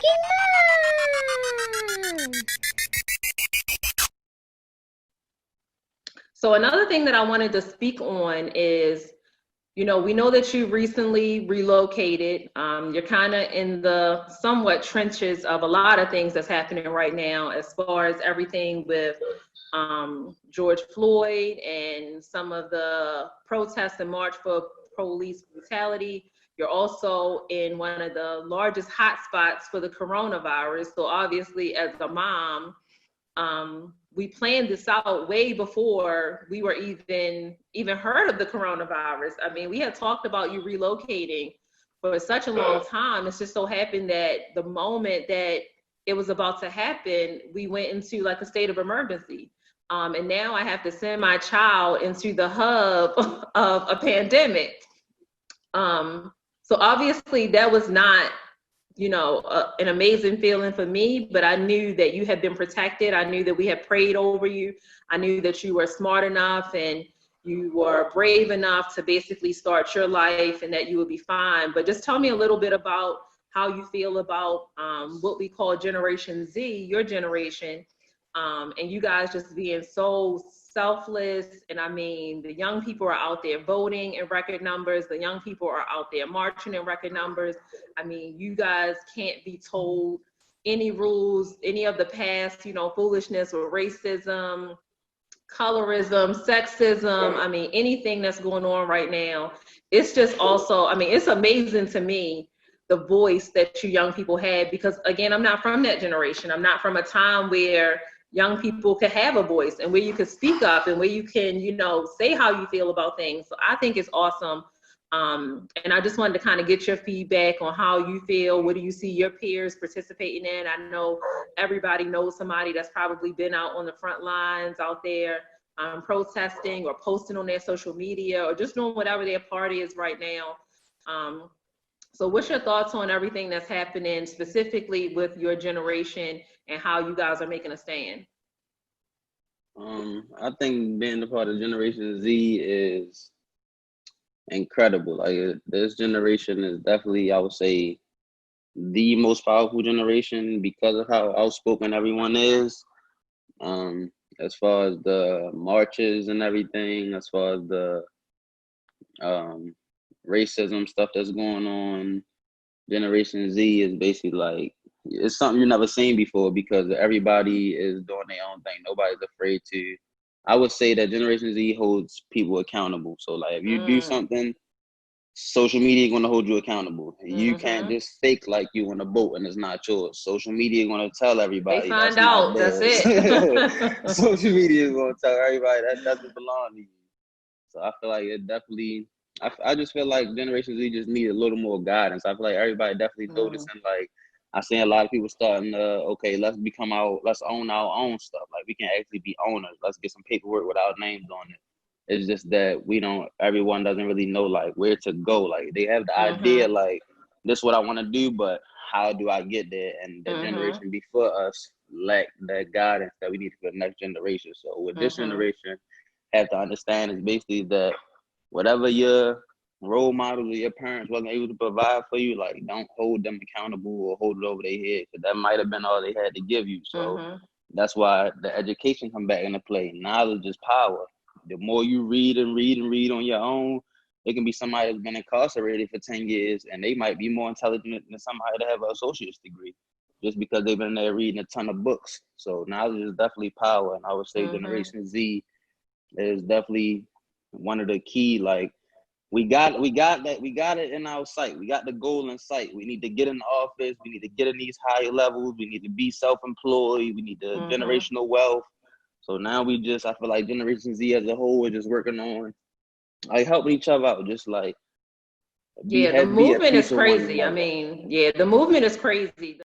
Mom. So another thing that I wanted to speak on is, we know that you recently relocated. You're kind of in the somewhat trenches of a lot of things that's happening right now, as far as everything with George Floyd and some of the protests and march for police brutality. You're also in one of the largest hotspots for the coronavirus. So obviously, as a mom, we planned this out way before we were even heard of the coronavirus. I mean, we had talked about you relocating for such a long time. It's just so happened that the moment that it was about to happen, we went into like a state of emergency. And now I have to send my child into the hub of a pandemic. So obviously that was not, an amazing feeling for me, but I knew that you had been protected. I knew that we had prayed over you. I knew that you were smart enough and you were brave enough to basically start your life and that you would be fine. But just tell me a little bit about how you feel about what we call Generation Z, your generation, and you guys just being so selfless. And I mean, the young people are out there voting in record numbers. The young people are out there marching in record numbers. I mean, you guys can't be told any rules, any of the past, foolishness or racism, colorism, sexism. I mean, anything that's going on right now. It's just also, I mean, it's amazing to me the voice that you young people had, because again, I'm not from that generation. I'm not from a time where young people could have a voice and where you could speak up and where you can, say how you feel about things. So I think it's awesome. And I just wanted to kind of get your feedback on how you feel. What do you see your peers participating in? I know everybody knows somebody that's probably been out on the front lines out there, protesting or posting on their social media or just doing whatever their party is right now. So what's your thoughts on everything that's happening specifically with your generation and how you guys are making a stand? I think being a part of Generation Z is incredible. Like this generation is definitely, I would say, the most powerful generation because of how outspoken everyone is. As far as the marches and everything, as far as the um, racism stuff that's going on, Generation Z is basically like it's something you've never seen before because everybody is doing their own thing. Nobody's afraid to. I would say that Generation Z holds people accountable. So like if you do Mm, something, social media is going to hold you accountable. You can't mm-hmm. just fake like you on a boat and it's not yours. Social media is going to tell They everybody find that's not out. That's theirs. it. Social media is going to tell everybody that doesn't belong to you. So I feel like it definitely. I just feel like Generation Z just need a little more guidance. I feel like everybody definitely Mm, noticing. Like I seen a lot of people starting to okay, let's own our own stuff. Like we can actually be owners. Let's get some paperwork with our names on it. It's just that we don't. Everyone doesn't really know like where to go. Like they have the idea mm-hmm. like this is what I want to do, but how do I get there? And the Mm-hmm. generation before us lack that guidance that we need for the next generation. So with this Mm-hmm. generation, have to understand is basically that whatever your role models or your parents wasn't able to provide for you, like don't hold them accountable or hold it over their head because that might have been all they had to give you. So Mm-hmm. that's why the education come back into play. Knowledge is power. The more you read and read and read on your own, it can be somebody that's been incarcerated for 10 years and they might be more intelligent than somebody that have an associate's degree just because they've been there reading a ton of books. So knowledge is definitely power. And I would say Mm-hmm. Generation Z is definitely one of the key. Like we got it in our sight. We got the goal in sight. We need to get in the office. We need to get in these higher levels. We need to be self-employed. We need the Mm-hmm. generational wealth. So now I feel like Generation Z as a whole is just working on like helping each other out. Just like Yeah, the be at movement is peace with one crazy. I another. mean, yeah, the movement is crazy.